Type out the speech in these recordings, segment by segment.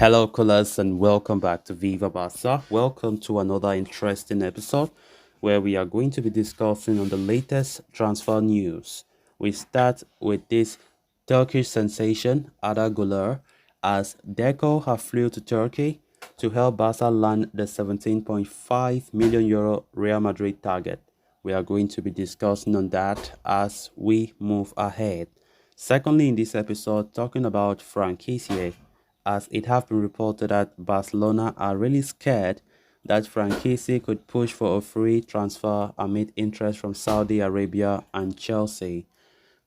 Hello, callers, and welcome back to Viva Barca. Welcome to another interesting episode where we are going to be discussing on the latest transfer news. We start with this Turkish sensation, Arda Guler, as Deco have flew to Turkey to help Barca land the 17.5 million euro Real Madrid target. We are going to be discussing on that as we move ahead. Secondly, in this episode, talking about Franck Kessie, as it have been reported that Barcelona are really scared that Franck Kessie could push for a free transfer amid interest from Saudi Arabia and Chelsea.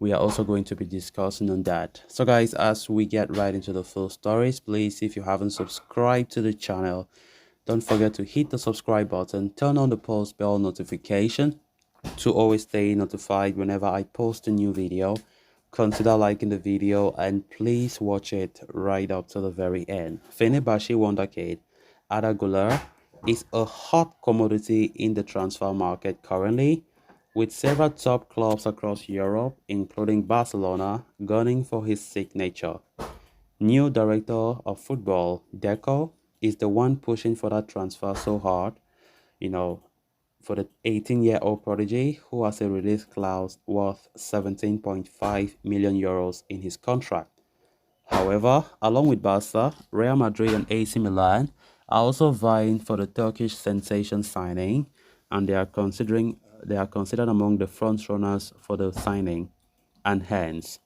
We are also going to be discussing on that. So guys, as we get right into the full stories, please, if you haven't subscribed to the channel, don't forget to hit the subscribe button, turn on the post bell notification to always stay notified whenever I post a new video. Consider liking the video and please watch it right up to the very end. Fenerbahce wonderkid Arda Guler is a hot commodity in the transfer market currently, with several top clubs across Europe, including Barcelona, gunning for his signature. New director of football, Deco, is the one pushing for that transfer so hard, you know, for the 18-year-old prodigy who has a release clause worth 17.5 million euros in his contract. However, along with Barca, Real Madrid and AC Milan are also vying for the Turkish sensation signing, and they are considered among the front runners for the signing. And hence,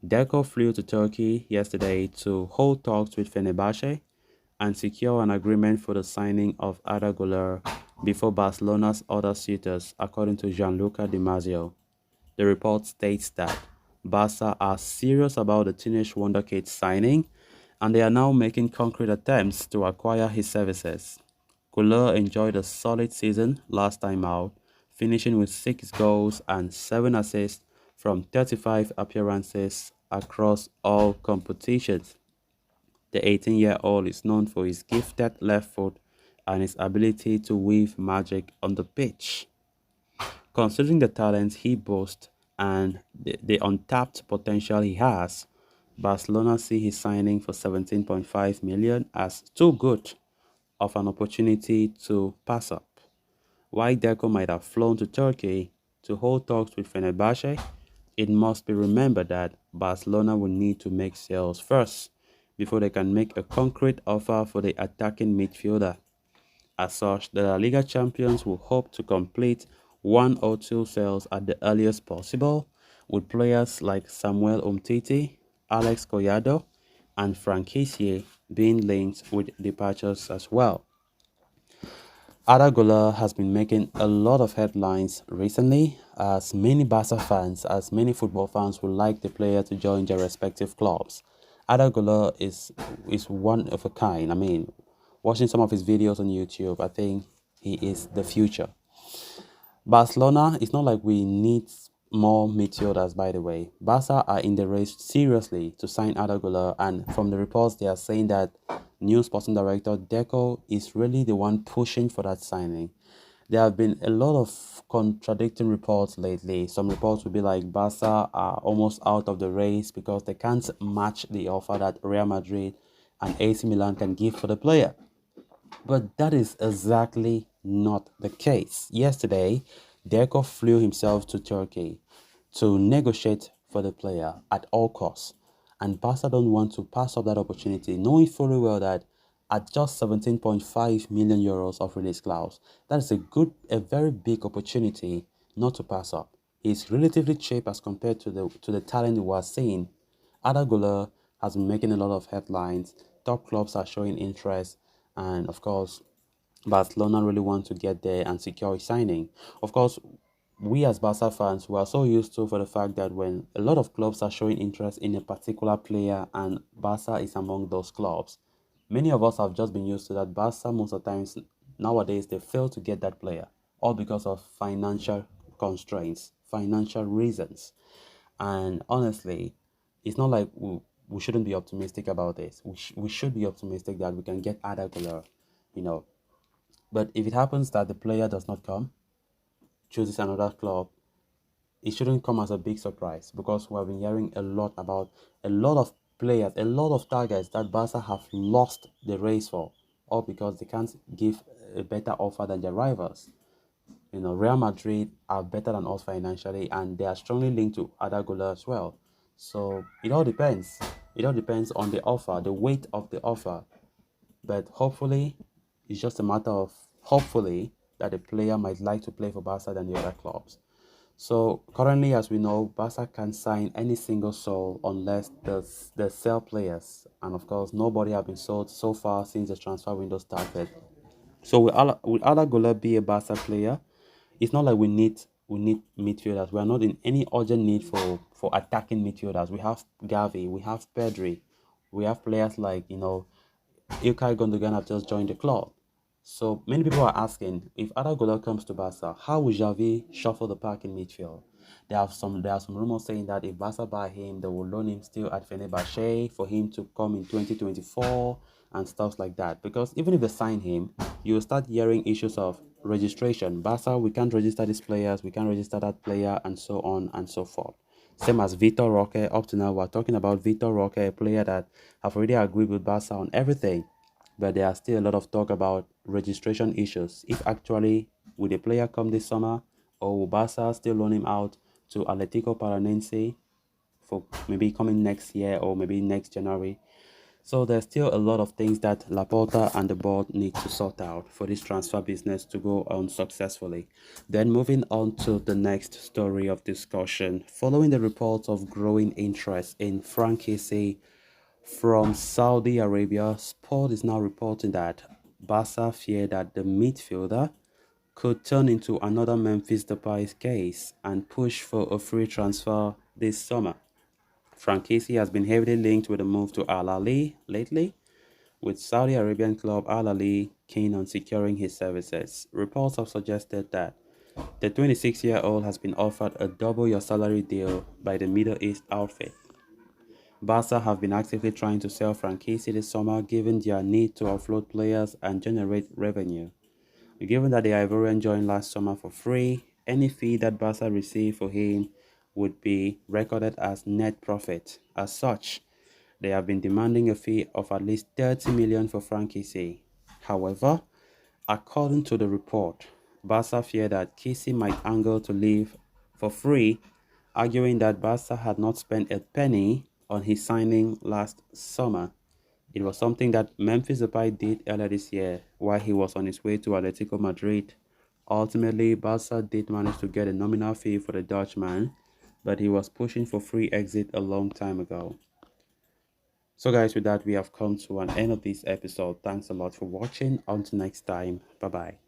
Deco flew to Turkey yesterday to hold talks with Fenerbahce and secure an agreement for the signing of Arda Guler before Barcelona's other suitors, according to Gianluca Di Marzio. The report states that Barca are serious about the teenage wonderkid signing, and they are now making concrete attempts to acquire his services. Guler enjoyed a solid season last time out, finishing with 6 goals and 7 assists from 35 appearances across all competitions. The 18-year-old is known for his gifted left foot and his ability to weave magic on the pitch. Considering the talent he boasts and the untapped potential he has, Barcelona see his signing for 17.5 million as too good of an opportunity to pass up. While Deco might have flown to Turkey to hold talks with Fenerbahce, it must be remembered that Barcelona will need to make sales first before they can make a concrete offer for the attacking midfielder. As such, the La Liga champions will hope to complete 1 or 2 sales at the earliest possible, with players like Samuel Umtiti, Alex Collado, and Franck Kessie being linked with departures as well. Arda Guler has been making a lot of headlines recently, as many football fans would like the player to join their respective clubs. Arda Guler is one of a kind. I mean, watching some of his videos on YouTube, I think he is the future. Barcelona, it's not like we need more midfielders, by the way. Barca are in the race seriously to sign Arda Guler, and from the reports, they are saying that new sporting director Deco is really the one pushing for that signing. There have been a lot of contradicting reports lately. Some reports will be like Barca are almost out of the race because they can't match the offer that Real Madrid and AC Milan can give for the player. But that is exactly not the case. Yesterday, Deco flew himself to Turkey to negotiate for the player at all costs. And Barca don't want to pass up that opportunity, knowing fully well that at just 17.5 million euros of release clause, that is a very big opportunity not to pass up. It's relatively cheap as compared to the talent we are seeing. Arda Guler has been making a lot of headlines. Top clubs are showing interest, and of course, Barcelona really want to get there and secure a signing. Of course, we as Barca fans, we are so used to for the fact that when a lot of clubs are showing interest in a particular player and Barca is among those clubs, many of us have just been used to that. Barca most of the times nowadays they fail to get that player, all because of financial constraints, financial reasons. And honestly, it's not like we shouldn't be optimistic about this. We should be optimistic that we can get Arda Guler, you know. But if it happens that the player does not come, chooses another club, it shouldn't come as a big surprise because we have been hearing a lot about a lot of players, a lot of targets that Barca have lost the race for, all because they can't give a better offer than their rivals. Real Madrid are better than us financially, and they are strongly linked to Arda Guler as well. So it all depends. It all depends on the offer, the weight of the offer. But hopefully, it's just a matter of hopefully that the player might like to play for Barca than the other clubs. So currently, as we know, Barca can sign any single soul unless they sell players, and of course, nobody have been sold so far since the transfer window started. So will Arda Güler be a Barca player? It's not like we need midfielders. We are not in any urgent need for attacking midfielders. We have Gavi, we have Pedri, we have players like Ilkay Gundogan have just joined the club. So many people are asking if Arda Güler comes to Barca, how will Xavi shuffle the pack in midfield? There are some rumors saying that if Barca buy him, they will loan him still at Fenerbahce for him to come in 2024 and stuff like that. Because even if they sign him, you will start hearing issues of registration. Barca, we can't register these players, we can't register that player, and so on and so forth. Same as Vitor Roque. Up to now, we're talking about Vitor Roque, a player that have already agreed with Barca on everything, but there are still a lot of talk about registration issues. If actually will the player come this summer, or will Barca still loan him out to Atletico Paranense for maybe coming next year or maybe next January? So there's still a lot of things that Laporta and the board need to sort out for this transfer business to go on successfully. Then moving on to the next story of discussion. Following the reports of growing interest in Franck Kessie from Saudi Arabia, Sport is now reporting that Barca fear that the midfielder could turn into another Memphis Depay case and push for a free transfer this summer. Franck Kessie has been heavily linked with a move to Al Ahly lately, with Saudi Arabian club Al Ahly keen on securing his services. Reports have suggested that the 26-year-old has been offered a double your salary deal by the Middle East outfit. Barca have been actively trying to sell Franck Kessie this summer given their need to offload players and generate revenue. Given that the Ivorian joined last summer for free, any fee that Barca received for him would be recorded as net profit. As such, they have been demanding a fee of at least 30 million for Franck Kessie. However, according to the report, Barca fear that Kessie might angle to leave for free, arguing that Barca had not spent a penny on his signing last summer. It was something that Memphis Depay did earlier this year while he was on his way to Atletico Madrid. Ultimately, Barca did manage to get a nominal fee for the Dutchman, but he was pushing for free exit a long time ago. So guys, with that, we have come to an end of this episode. Thanks a lot for watching. Until next time, bye bye.